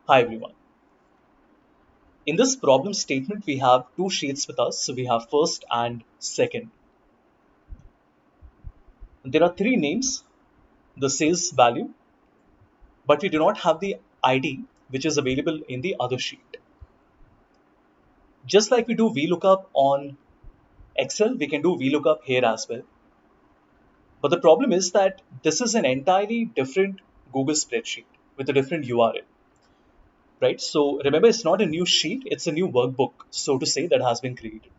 Hi everyone. In this problem statement, we have two sheets with us. So we have first and second. There are three names, the sales value, but we do not have the ID which is available in the other sheet. Just like we do VLOOKUP on Excel, we can do VLOOKUP here as well. But the problem is that this is an entirely different Google spreadsheet with a different URL, right? So remember, it's not a new sheet, it's a new workbook, so to say, that has been created.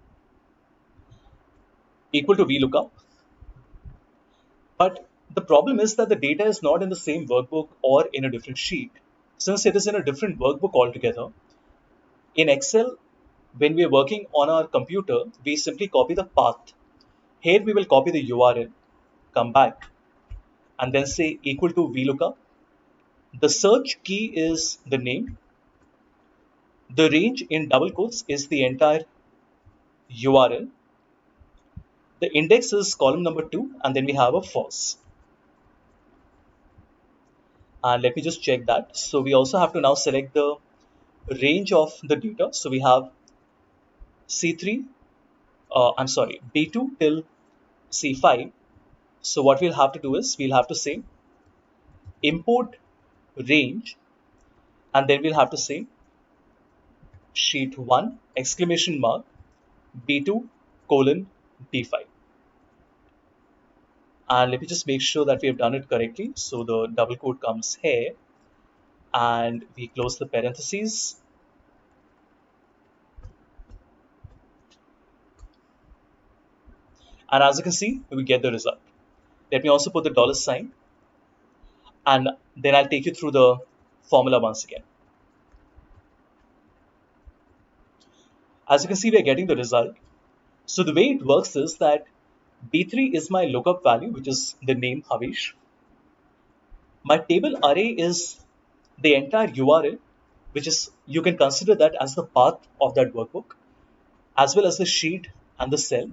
Equal to VLOOKUP. But the problem is that the data is not in the same workbook or in a different sheet. Since it is in a different workbook altogether, in Excel, when we are working on our computer, we simply copy the path. Here we will copy the URL, come back, and then say equal to VLOOKUP. The search key is the name. The range in double quotes is the entire URL. The index is column number 2, and then we have a false. And let me just check that. So we also have to now select the range of the data. So we have C3, B2 till C5. So what we'll have to do is we'll have to say import range, and then we'll have to say sheet 1 exclamation mark B2 colon D5. And let me just make sure that we have done it correctly. So the double quote comes here, and we close the parentheses. And as you can see, we get the result. Let me also put the dollar sign, and then I'll take you through the formula once again. As you can see, we are getting the result. So the way it works is that B3 is my lookup value, which is the name Havish. My table array is the entire URL, which is, you can consider that as the path of that workbook, as well as the sheet and the cell.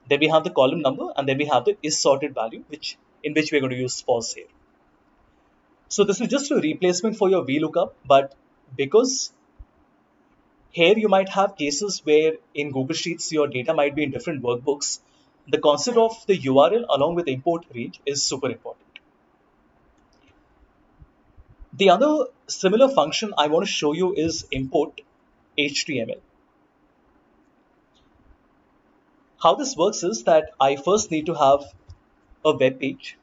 Then we have the column number, and then we have the is sorted value, in which we're going to use false here. So this is just a replacement for your VLOOKUP, but because here you might have cases where in Google Sheets your data might be in different workbooks, the concept of the URL along with the import range is super important. The other similar function I want to show you is import HTML. How this works is that I first need to have a web page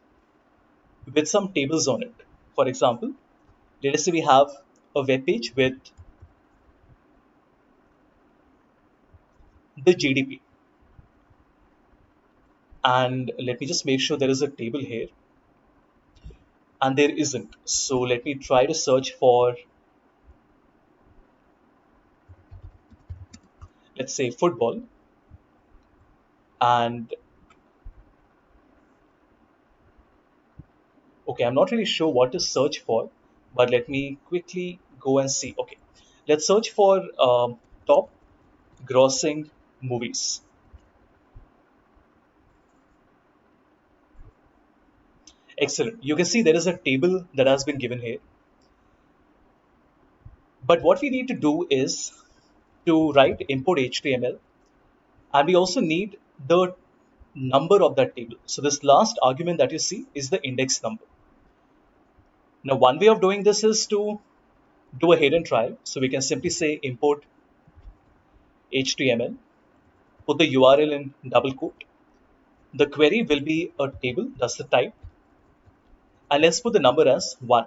with some tables on it. For example, let us say we have a web page with the GDP. And let me just make sure there is a table here. And there isn't. So let me try to search for, let's say, football. And okay, I'm not really sure what to search for, but let me quickly go and see. Okay, let's search for top grossing movies. Excellent. You can see there is a table that has been given here. But what we need to do is to write import HTML, and we also need the number of that table. So this last argument that you see is the index number. Now, one way of doing this is to do a hidden trial. So we can simply say import HTML, put the URL in double quote. The query will be a table, that's the type. And let's put the number as 1.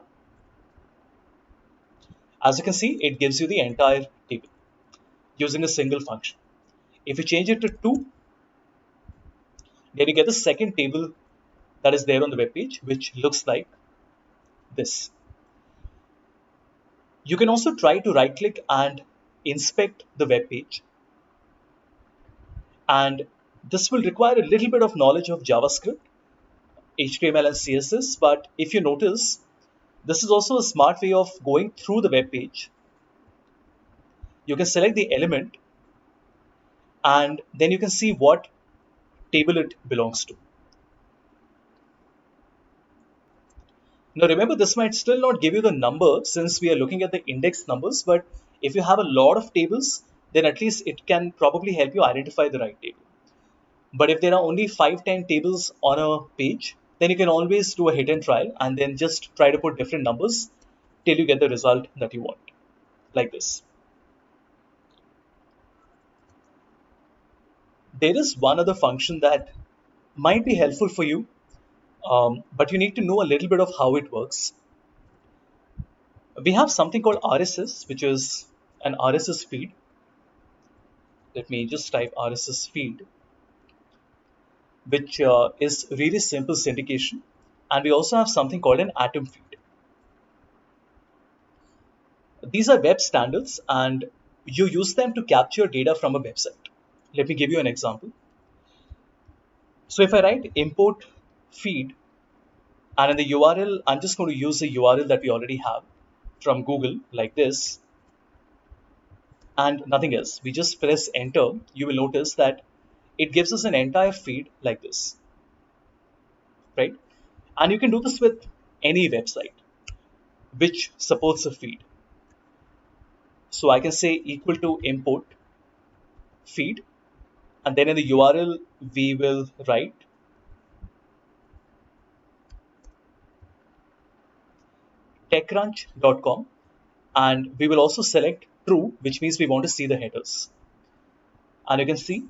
As you can see, it gives you the entire table using a single function. If you change it to 2, then you get the second table that is there on the web page, which looks like this. You can also try to right click and inspect the web page. And this will require a little bit of knowledge of JavaScript, HTML, and CSS. But if you notice, this is also a smart way of going through the web page. You can select the element, and then you can see what table it belongs to. Now remember, this might still not give you the number since we are looking at the index numbers, but if you have a lot of tables, then at least it can probably help you identify the right table. But if there are only 5, 10 tables on a page, then you can always do a hit and trial and then just try to put different numbers till you get the result that you want, like this. There is one other function that might be helpful for you, but you need to know a little bit of how it works. We have something called RSS, which is an RSS feed. Let me just type RSS feed, which is really simple syndication. And we also have something called an Atom feed. These are web standards, and you use them to capture data from a website. Let me give you an example. So if I write import feed, and in the URL, I'm just going to use the URL that we already have from Google, like this, and nothing else. We just press enter. You will notice that it gives us an entire feed like this, right? And you can do this with any website which supports a feed. So I can say equal to import feed, and then in the URL, we will write techcrunch.com, and we will also select true, which means we want to see the headers. And you can see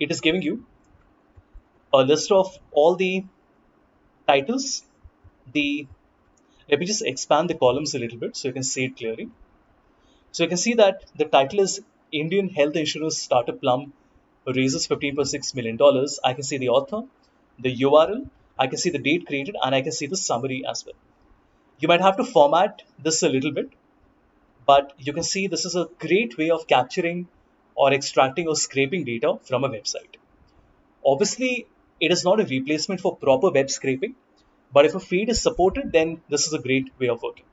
it is giving you a list of all the titles. The Let me just expand the columns a little bit so you can see it clearly. So you can see that the title is Indian Health Insurance Startup Plum raises $15.6 million. I can see the author, the URL, I can see the date created, and I can see the summary as well. You might have to format this a little bit, but you can see this is a great way of capturing or extracting or scraping data from a website. Obviously, it is not a replacement for proper web scraping, but if a feed is supported, then this is a great way of working.